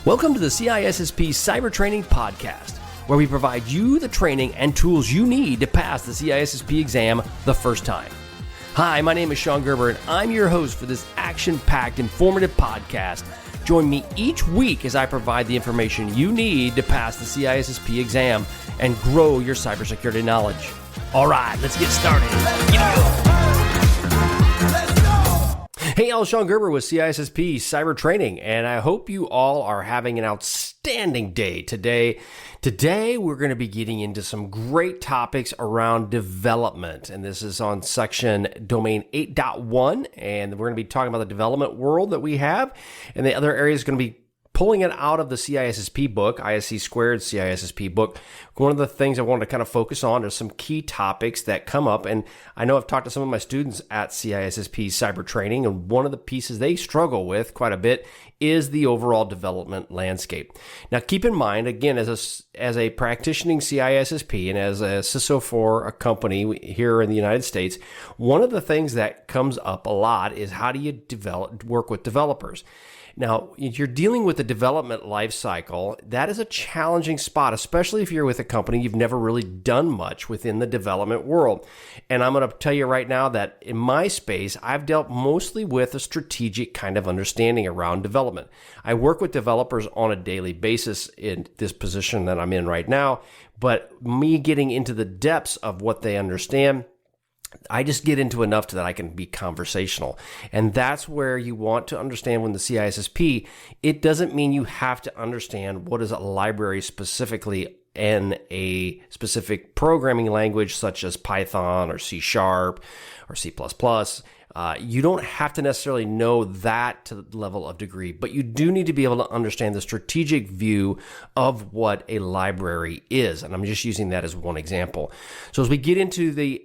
Welcome to the CISSP Cyber Training Podcast, where we provide you the training and tools you need to pass the CISSP exam the first time. Hi, my name is Sean Gerber, and I'm your host for this action-packed, informative podcast. Join me each week as I provide the information you need to pass the CISSP exam and grow your cybersecurity knowledge. All right, let's get started. Hey, I'm Sean Gerber with CISSP Cyber Training, and I hope you all are having an outstanding day today. Today, we're going to be getting into some great topics around development, and this is on section domain 8.1, and we're going to be talking about the development world that we have, and the other area is going to be pulling it out of the CISSP book, ISC Squared CISSP book. One of the things I wanted to kind of focus on are some key topics that come up. And I know I've talked to some of my students at CISSP Cyber Training, and one of the pieces they struggle with quite a bit is the overall development landscape. Now, keep in mind, again, as a practicing CISSP and as a CISO for a company here in the United States, one of the things that comes up a lot is how do you work with developers? Now, if you're dealing with the development life cycle, that is a challenging spot, especially if you're with a company you've never really done much within the development world. And I'm going to tell you right now that in my space, I've dealt mostly with a strategic kind of understanding around development. I work with developers on a daily basis in this position that I'm in right now, but me getting into the depths of what they understand, I just get into enough that I can be conversational. And that's where you want to understand when the CISSP, it doesn't mean you have to understand what is a library specifically in a specific programming language such as Python or C# or C++. You don't have to necessarily know that to the level of degree, but you do need to be able to understand the strategic view of what a library is. And I'm just using that as one example. So as we get into the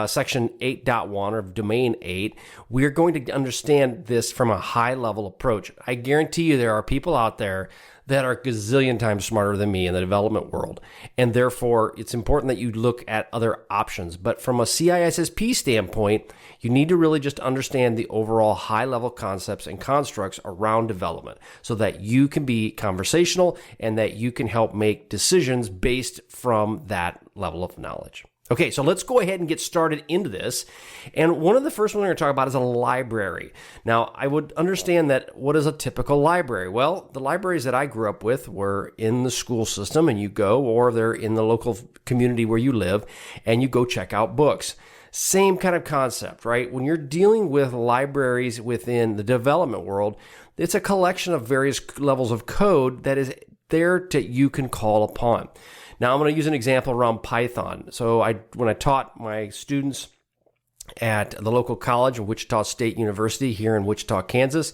section 8.1 or domain 8, we're going to understand this from a high level approach. I guarantee you there are people out there that are a gazillion times smarter than me in the development world. And therefore, it's important that you look at other options. But from a CISSP standpoint, you need to really just understand the overall high level concepts and constructs around development so that you can be conversational and that you can help make decisions based from that level of knowledge. Okay, so let's go ahead and get started into this. And one of the first ones we're going to talk about is a library. Now, I would understand that what is a typical library? Well, the libraries that I grew up with were in the school system and you go, or they're in the local community where you live and you go check out books. Same kind of concept, right? When you're dealing with libraries within the development world, it's a collection of various levels of code that is there that you can call upon. Now, I'm going to use an example around Python. So when I taught my students at the local college in Wichita State University here in Wichita, Kansas,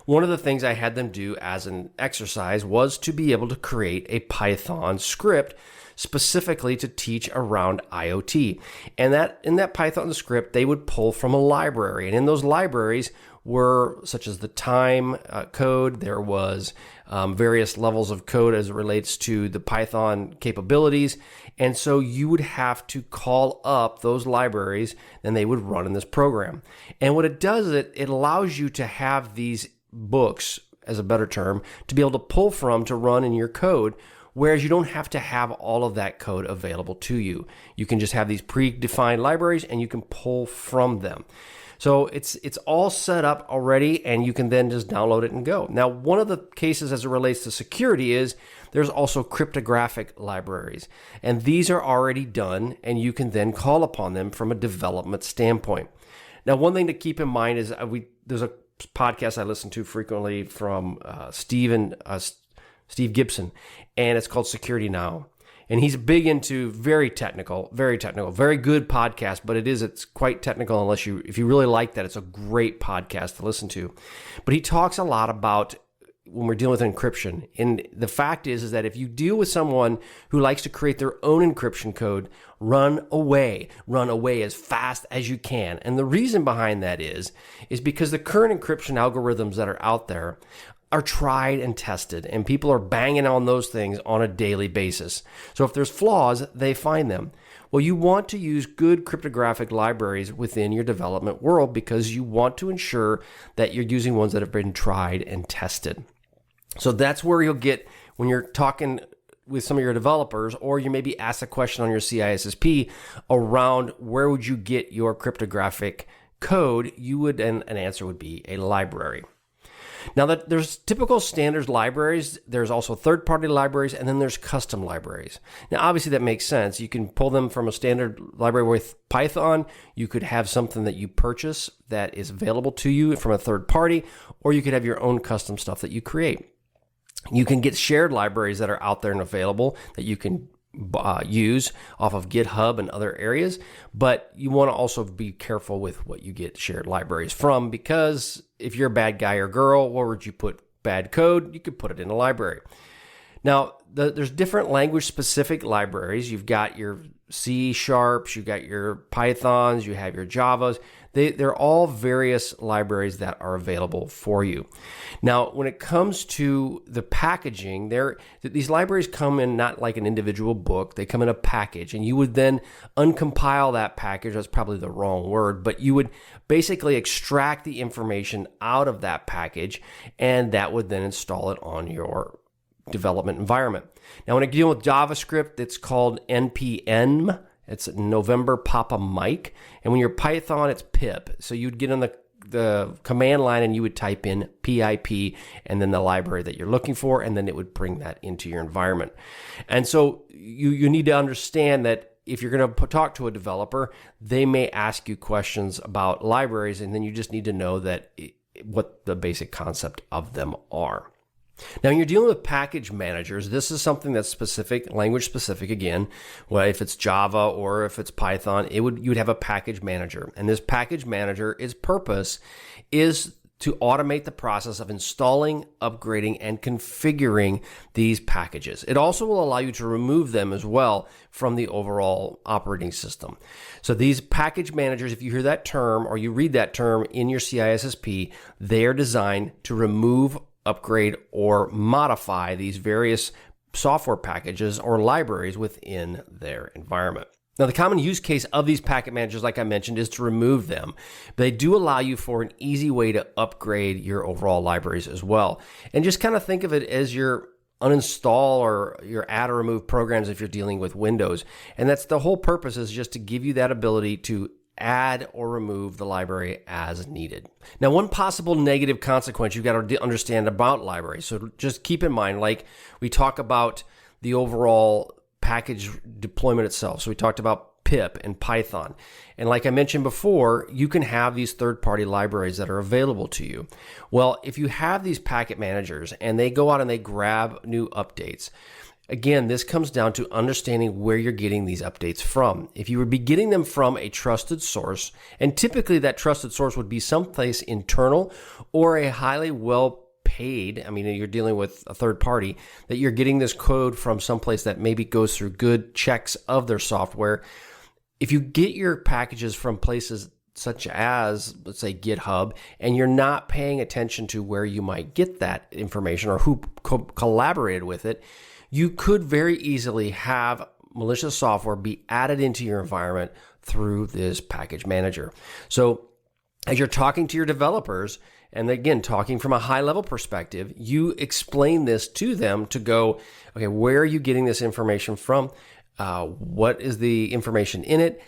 one of the things I had them do as an exercise was to be able to create a Python script specifically to teach around IoT. And in that Python script, they would pull from a library. And in those libraries were such as the time code, there was various levels of code as it relates to the Python capabilities. And so you would have to call up those libraries and they would run in this program. And what it does is it allows you to have these books, as a better term, to be able to pull from to run in your code, whereas you don't have to have all of that code available to you. You can just have these predefined libraries and you can pull from them. So it's all set up already, and you can then just download it and go. Now, one of the cases as it relates to security is there's also cryptographic libraries, and these are already done, and you can then call upon them from a development standpoint. Now, one thing to keep in mind is there's a podcast I listen to frequently from Steve Gibson, and it's called Security Now. And he's big into very technical, very good podcast, but it's quite technical if you really like that, it's a great podcast to listen to. But he talks a lot about when we're dealing with encryption. And the fact is that if you deal with someone who likes to create their own encryption code, run away as fast as you can. And the reason behind that is because the current encryption algorithms that are out there are tried and tested, and people are banging on those things on a daily basis. So if there's flaws, they find them. Well, you want to use good cryptographic libraries within your development world because you want to ensure that you're using ones that have been tried and tested. So that's where you'll get when you're talking with some of your developers, or you maybe ask a question on your CISSP around where would you get your cryptographic code, you would, and an answer would be a library. Now, that there's typical standards libraries, there's also third-party libraries, and then there's custom libraries. Now, obviously, that makes sense. You can pull them from a standard library with Python. You could have something that you purchase that is available to you from a third party, or you could have your own custom stuff that you create. You can get shared libraries that are out there and available that you can use off of GitHub and other areas, but you want to also be careful with what you get shared libraries from, because if you're a bad guy or girl, where would you put bad code? You could put it in a library. Now, there's different language-specific libraries. You've got your C Sharps, you've got your Pythons, you have your Javas. They're all various libraries that are available for you. Now, when it comes to the packaging, these libraries come in not like an individual book. They come in a package, and you would then uncompile that package. That's probably the wrong word, but you would basically extract the information out of that package, and that would then install it on your development environment. Now, when I deal with JavaScript, it's called NPM. It's November Papa Mike. And when you're Python, it's pip. So you'd get on the command line and you would type in pip and then the library that you're looking for, and then it would bring that into your environment. And so you need to understand that if you're going to talk to a developer, they may ask you questions about libraries, and then you just need to know what the basic concept of them are. Now, when you're dealing with package managers, this is something that's specific, language specific again. Well, if it's Java or if it's Python, you would have a package manager. And this package manager, its purpose is to automate the process of installing, upgrading, and configuring these packages. It also will allow you to remove them as well from the overall operating system. So these package managers, if you hear that term or you read that term in your CISSP, they are designed to remove, upgrade, or modify these various software packages or libraries within their environment. Now, the common use case of these packet managers, like I mentioned, is to remove them. They do allow you for an easy way to upgrade your overall libraries as well. And just kind of think of it as your uninstall or your add or remove programs if you're dealing with Windows. And that's the whole purpose, is just to give you that ability to add or remove the library as needed. Now, one possible negative consequence you've got to understand about libraries. So just keep in mind, like we talk about the overall package deployment itself. So we talked about pip and Python. And like I mentioned before, you can have these third-party libraries that are available to you. Well, if you have these packet managers and they go out and they grab new updates, again, this comes down to understanding where you're getting these updates from. If you would be getting them from a trusted source, and typically that trusted source would be someplace internal or a highly well-paid, I mean, you're dealing with a third party, that you're getting this code from someplace that maybe goes through good checks of their software. If you get your packages from places such as, let's say, GitHub, and you're not paying attention to where you might get that information or who collaborated with it, you could very easily have malicious software be added into your environment through this package manager. So as you're talking to your developers, and again, talking from a high-level perspective, you explain this to them to go, okay, where are you getting this information from? What is the information in it?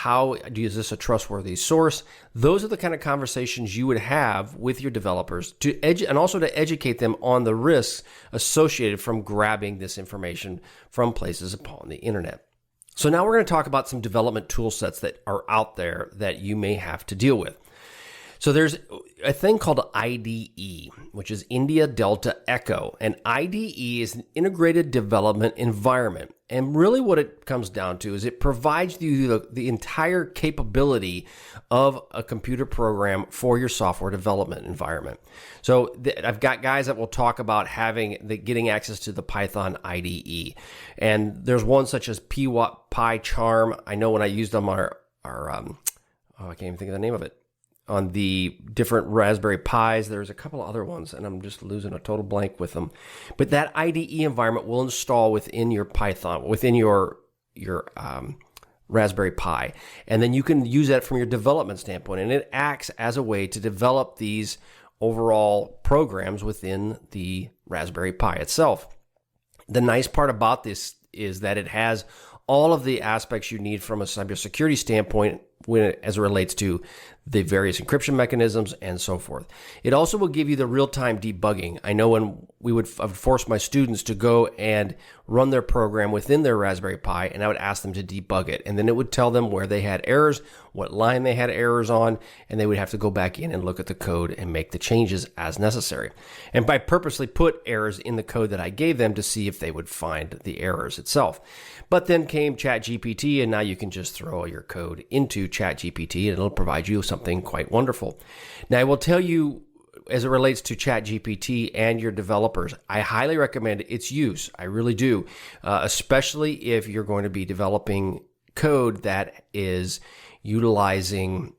Is this a trustworthy source? Those are the kind of conversations you would have with your developers and also to educate them on the risks associated from grabbing this information from places upon the internet. So now we're going to talk about some development tool sets that are out there that you may have to deal with. So there's a thing called IDE, which is India Delta Echo. And IDE is an integrated development environment. And really what it comes down to is it provides you the entire capability of a computer program for your software development environment. So I've got guys that will talk about getting access to the Python IDE. And there's one such as PyCharm. I know when I used them I can't even think of the name of it. On the different Raspberry Pis, there's a couple of other ones, and I'm just losing a total blank with them. But that IDE environment will install within your Python, within your Raspberry Pi, and then you can use that from your development standpoint, and it acts as a way to develop these overall programs within the Raspberry Pi itself. The nice part about this is that it has all of the aspects you need from a cybersecurity standpoint as it relates to the various encryption mechanisms and so forth. It also will give you the real-time debugging. I know when I would force my students to go and run their program within their Raspberry Pi, and I would ask them to debug it. And then it would tell them where they had errors, what line they had errors on, and they would have to go back in and look at the code and make the changes as necessary. And I purposely put errors in the code that I gave them to see if they would find the errors itself. But then came ChatGPT, and now you can just throw your code into ChatGPT, and it'll provide you something quite wonderful. Now, I will tell you, as it relates to ChatGPT and your developers, I highly recommend its use. I really do, especially if you're going to be developing code that is utilizing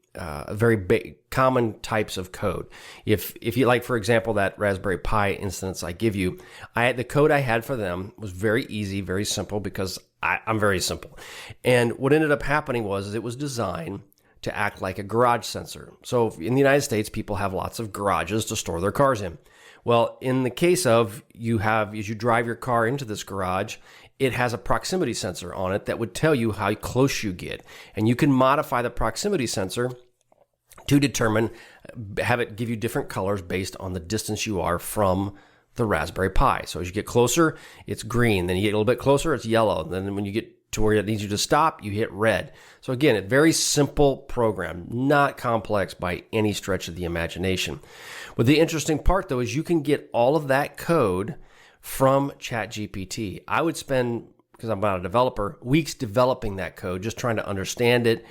very common types of code. If you like, for example, that Raspberry Pi instance I give you, the code I had for them was very easy, very simple, because I'm very simple. And what ended up happening was it was designed to act like a garage sensor. So in the United States, people have lots of garages to store their cars in. Well, in the case of as you drive your car into this garage, it has a proximity sensor on it that would tell you how close you get. And you can modify the proximity sensor to have it give you different colors based on the distance you are from the Raspberry Pi. So as you get closer, it's green. Then you get a little bit closer, it's yellow. Then when you get to where it needs you to stop, you hit red. So again, a very simple program, not complex by any stretch of the imagination. But the interesting part, though, is you can get all of that code from ChatGPT. I would spend, because I'm not a developer, weeks developing that code, just trying to understand it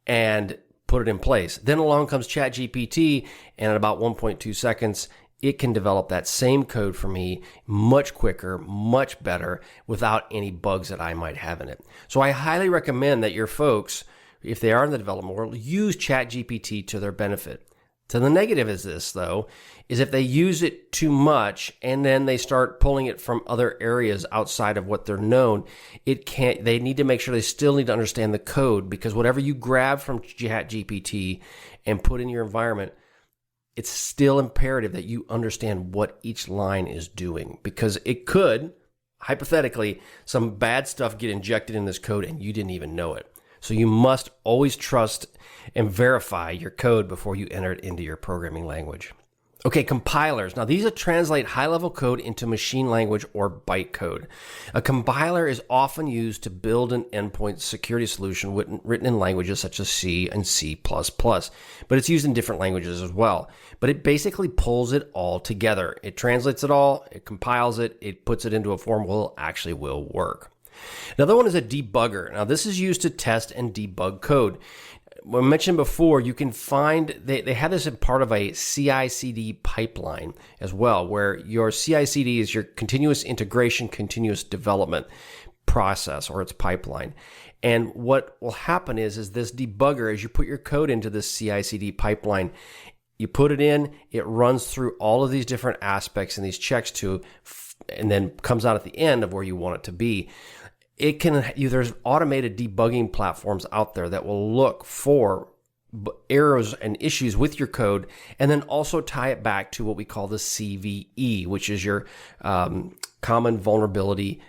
and put it in place. Then along comes ChatGPT, and in about 1.2 seconds, it can develop that same code for me much quicker, much better, without any bugs that I might have in it. So I highly recommend that your folks, if they are in the development world, use ChatGPT to their benefit. So the negative is this, though, is if they use it too much and then they start pulling it from other areas outside of what they're known, they need to make sure they still need to understand the code, because whatever you grab from ChatGPT and put in your environment, it's still imperative that you understand what each line is doing, because it could, hypothetically, some bad stuff get injected in this code and you didn't even know it. So you must always trust and verify your code before you enter it into your programming language. Okay, compilers. Now, these translate high-level code into machine language or bytecode. A compiler is often used to build an endpoint security solution written in languages such as C and C++, but it's used in different languages as well. But it basically pulls it all together. It translates it all, it compiles it, it puts it into a form where it actually will work. Another one is a debugger. Now, this is used to test and debug code. I mentioned before, you can find, they have this as part of a CI/CD pipeline as well, where your CI/CD is your continuous integration, continuous development process, or its pipeline. And what will happen is this debugger, as you put your code into this CI/CD pipeline, you put it in, it runs through all of these different aspects and these checks and then comes out at the end of where you want it to be. There's automated debugging platforms out there that will look for errors and issues with your code, and then also tie it back to what we call the CVE, which is your common vulnerability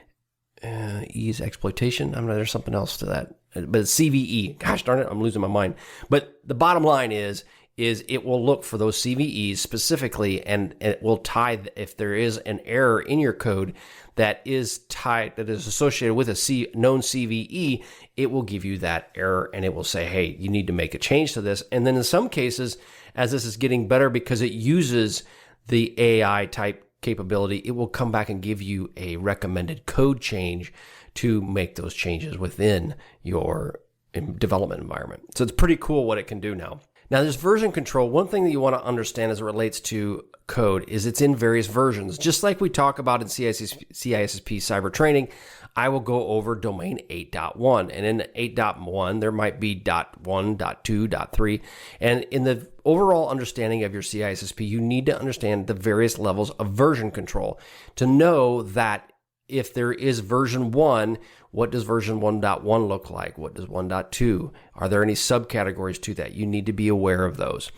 ease exploitation. There's something else to that, but it's CVE. Gosh darn it, I'm losing my mind. But the bottom line is it will look for those CVEs specifically, and it will tie, if there is an error in your code that is associated with a known CVE, it will give you that error, and it will say, hey, you need to make a change to this. And then in some cases, as this is getting better because it uses the AI type capability, it will come back and give you a recommended code change to make those changes within your development environment. So it's pretty cool what it can do now. Now, there's version control. One thing that you want to understand as it relates to code is it's in various versions. Just like we talk about in CISSP cyber training, I will go over domain 8.1. And in 8.1, there might be .1, .2, .3. And in the overall understanding of your CISSP, you need to understand the various levels of version control to know that if there is version 1, what does version 1.1 look like? What does 1.2? Are there any subcategories to that? You need to be aware of those.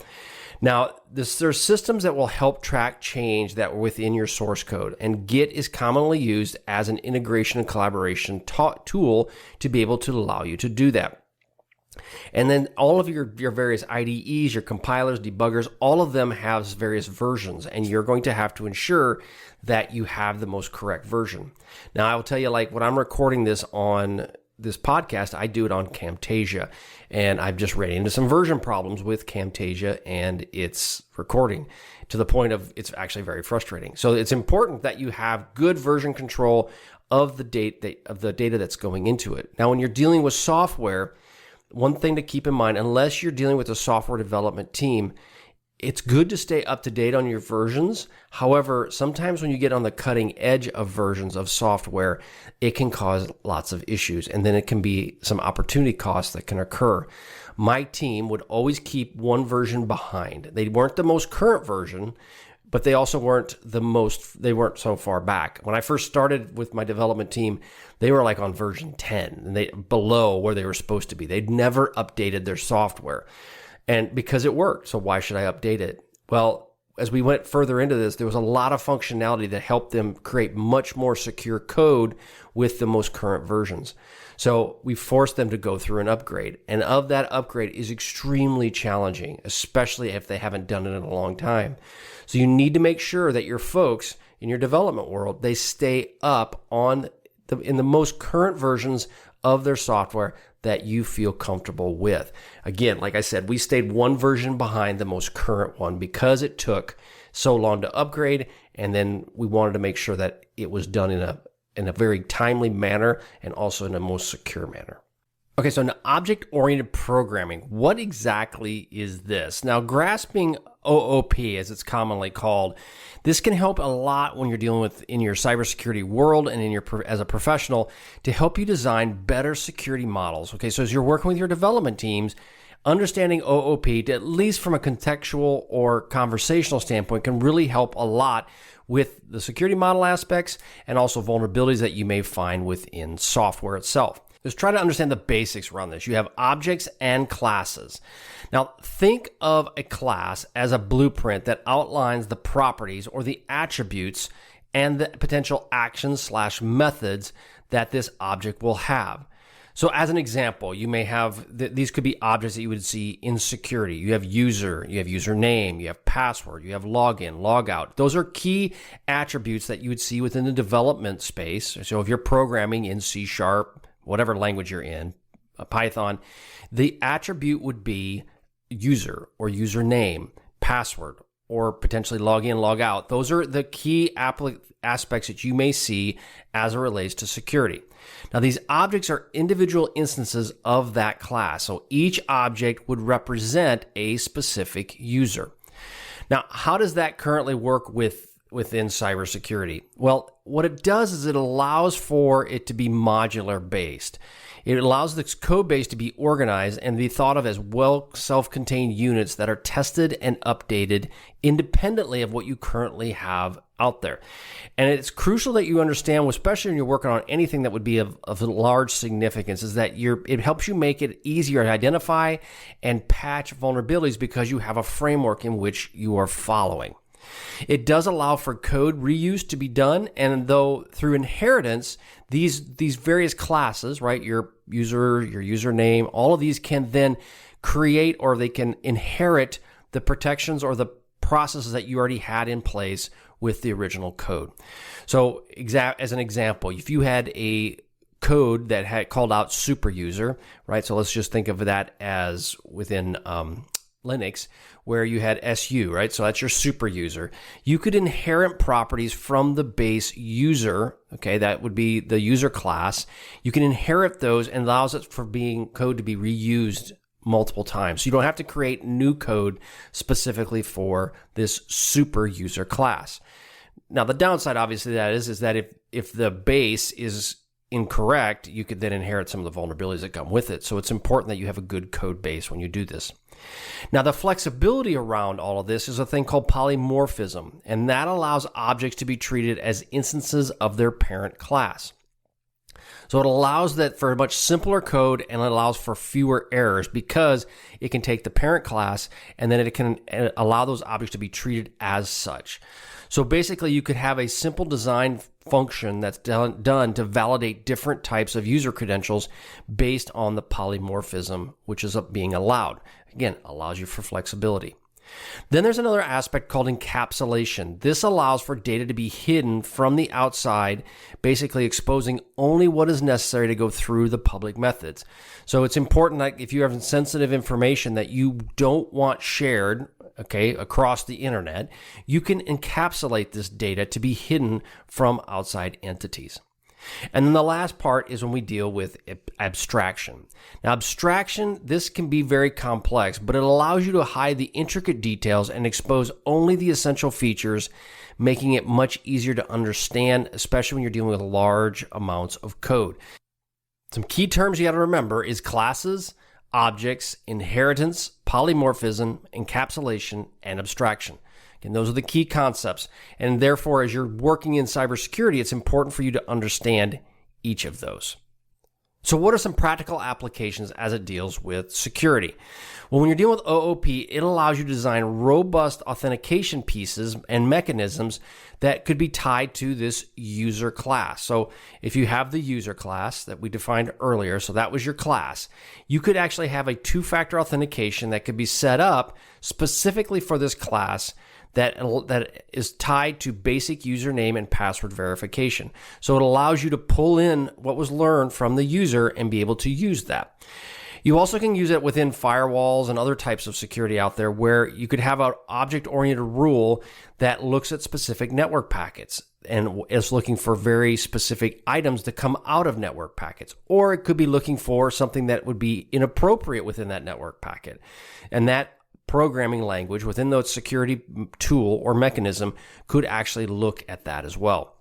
Now, there's systems that will help track change that were within your source code, and Git is commonly used as an integration and collaboration tool to be able to allow you to do that. And then all of your various IDEs, your compilers, debuggers, all of them have various versions, and you're going to have to ensure that you have the most correct version. Now, I will tell you, like when I'm recording this on this podcast, I do it on Camtasia, and I've just ran into some version problems with Camtasia and its recording to the point of it's actually very frustrating. So it's important that you have good version control of the data that's going into it. Now, when you're dealing with software, one thing to keep in mind, unless you're dealing with a software development team, it's good to stay up to date on your versions. However, sometimes when you get on the cutting edge of versions of software, it can cause lots of issues, and then it can be some opportunity costs that can occur. My team would always keep one version behind. They weren't the most current version, but they also weren't they weren't so far back. When I first started with my development team, they were like on version 10, and below where they were supposed to be. They'd never updated their software. And because it worked, so why should I update it? Well, as we went further into this, there was a lot of functionality that helped them create much more secure code with the most current versions. So we forced them to go through an upgrade. And of that upgrade is extremely challenging, especially if they haven't done it in a long time. So you need to make sure that your folks in your development world, they stay up in the most current versions of their software that you feel comfortable with. Again, like I said, we stayed one version behind the most current one because it took so long to upgrade, and then we wanted to make sure that it was done in a very timely manner and also in a most secure manner. Okay, so now object-oriented programming. What exactly is this? Now, grasping OOP, as it's commonly called, this can help a lot when you're dealing with in your cybersecurity world and as a professional to help you design better security models. Okay, so as you're working with your development teams, understanding OOP, at least from a contextual or conversational standpoint, can really help a lot with the security model aspects and also vulnerabilities that you may find within software itself. Just try to understand the basics around this. You have objects and classes. Now, think of a class as a blueprint that outlines the properties or the attributes and the potential actions/methods that this object will have. So as an example, you may have, these could be objects that you would see in security. You have user, you have username, you have password, you have login, logout. Those are key attributes that you would see within the development space. So if you're programming in C#, whatever language you're in, Python, the attribute would be user or username, password, or potentially log in, log out. Those are the key aspects that you may see as it relates to security. Now, these objects are individual instances of that class. So each object would represent a specific user. Now, how does that currently work within cybersecurity? Well, what it does is it allows for it to be modular based. It allows this code base to be organized and be thought of as well self-contained units that are tested and updated independently of what you currently have out there. And it's crucial that you understand, especially when you're working on anything that would be of large significance, is that it helps you make it easier to identify and patch vulnerabilities because you have a framework in which you are following. It does allow for code reuse to be done, and though through inheritance, these various classes, right, your user, your username, all of these can then create or they can inherit the protections or the processes that you already had in place with the original code. So as an example, if you had a code that had called out super user, right, so let's just think of that as within Linux, where you had SU, right? So that's your super user. You could inherit properties from the base user, okay? That would be the user class. You can inherit those and allows it for being code to be reused multiple times. So you don't have to create new code specifically for this super user class. Now, the downside, obviously, that is that if the base is incorrect, you could then inherit some of the vulnerabilities that come with it. So it's important that you have a good code base when you do this. Now, the flexibility around all of this is a thing called polymorphism, and that allows objects to be treated as instances of their parent class. So it allows that for a much simpler code, and it allows for fewer errors because it can take the parent class and then it can allow those objects to be treated as such. So basically you could have a simple design function that's done to validate different types of user credentials based on the polymorphism which is being allowed. Again, allows you for flexibility. Then there's another aspect called encapsulation. This allows for data to be hidden from the outside, basically exposing only what is necessary to go through the public methods. So it's important that if you have sensitive information that you don't want shared, across the internet, you can encapsulate this data to be hidden from outside entities. And then the last part is when we deal with abstraction. Now, abstraction, this can be very complex, but it allows you to hide the intricate details and expose only the essential features, making it much easier to understand, especially when you're dealing with large amounts of code. Some key terms you got to remember is classes, objects, inheritance, polymorphism, encapsulation, and abstraction. And those are the key concepts. And therefore, as you're working in cybersecurity, it's important for you to understand each of those. So what are some practical applications as it deals with security? Well, when you're dealing with OOP, it allows you to design robust authentication pieces and mechanisms that could be tied to this user class. So if you have the user class that we defined earlier, so that was your class, you could actually have a two-factor authentication that could be set up specifically for this class that is tied to basic username and password verification. So it allows you to pull in what was learned from the user and be able to use that. You also can use it within firewalls and other types of security out there where you could have an object-oriented rule that looks at specific network packets and is looking for very specific items to come out of network packets. Or it could be looking for something that would be inappropriate within that network packet. And that programming language within the security tool or mechanism could actually look at that as well.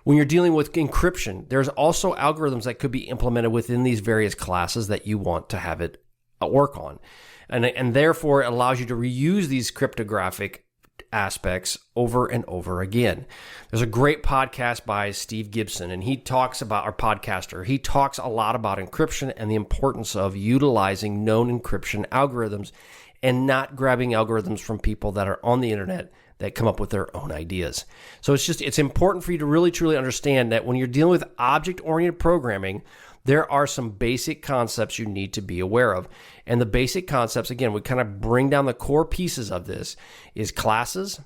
When you're dealing with encryption, there's also algorithms that could be implemented within these various classes that you want to have it work on. And therefore, it allows you to reuse these cryptographic aspects over and over again. There's a great podcast by Steve Gibson, and he talks about, our podcaster, he talks a lot about encryption and the importance of utilizing known encryption algorithms and not grabbing algorithms from people that are on the internet that come up with their own ideas. So it's important for you to really truly understand that when you're dealing with object-oriented programming, there are some basic concepts you need to be aware of. And the basic concepts, again, we kind of bring down the core pieces of this, is classes,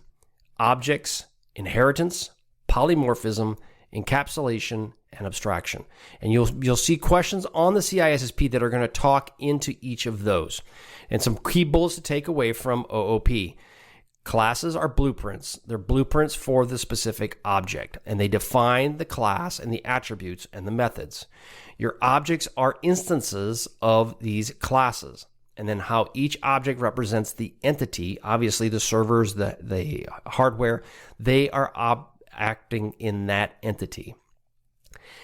objects, inheritance, polymorphism, encapsulation, and abstraction. And you'll see questions on the CISSP that are going to talk into each of those. And some key bullets to take away from OOP. Classes are blueprints. They're blueprints for the specific object, and they define the class and the attributes and the methods. Your objects are instances of these classes, and then how each object represents the entity. Obviously, the servers, the hardware, they are acting in that entity.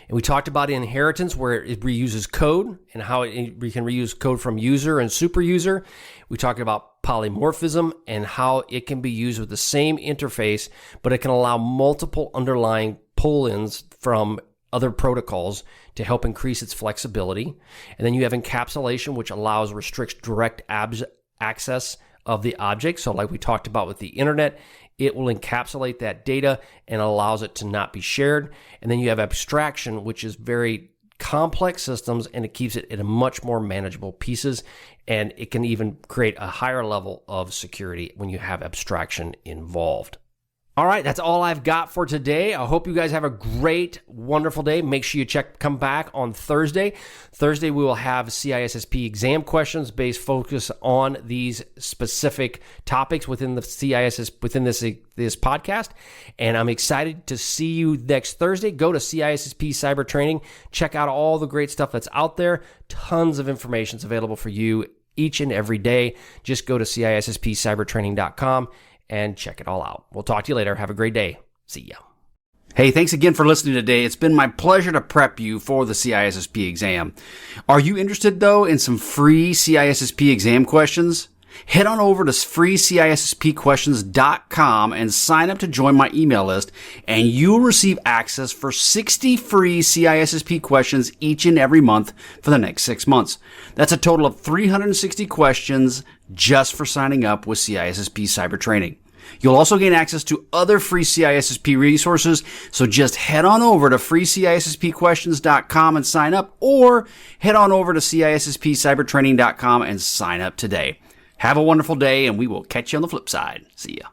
And we talked about inheritance, where it reuses code and how we can reuse code from user and super user. We talked about polymorphism and how it can be used with the same interface, but it can allow multiple underlying pull-ins from other protocols to help increase its flexibility. And then you have encapsulation, which restricts direct access of the object. So like we talked about with the internet, it will encapsulate that data and allows it to not be shared. And then you have abstraction, which is very complex systems, and it keeps it in a much more manageable pieces. And it can even create a higher level of security when you have abstraction involved. All right, that's all I've got for today. I hope you guys have a great, wonderful day. Make sure you come back on Thursday. Thursday, we will have CISSP exam questions based focus on these specific topics within the within this podcast. And I'm excited to see you next Thursday. Go to CISSP Cyber Training. Check out all the great stuff that's out there. Tons of information is available for you each and every day. Just go to CISSPcybertraining.com and check it all out. We'll talk to you later. Have a great day. See ya. Hey, thanks again for listening today. It's been my pleasure to prep you for the CISSP exam. Are you interested, though, in some free CISSP exam questions? Head on over to freeCISSPquestions.com and sign up to join my email list, and you'll receive access for 60 free CISSP questions each and every month for the next 6 months. That's a total of 360 questions just for signing up with CISSP Cyber Training. You'll also gain access to other free CISSP resources, so just head on over to freeCISSPquestions.com and sign up, or head on over to CISSPcybertraining.com and sign up today. Have a wonderful day, and we will catch you on the flip side. See ya.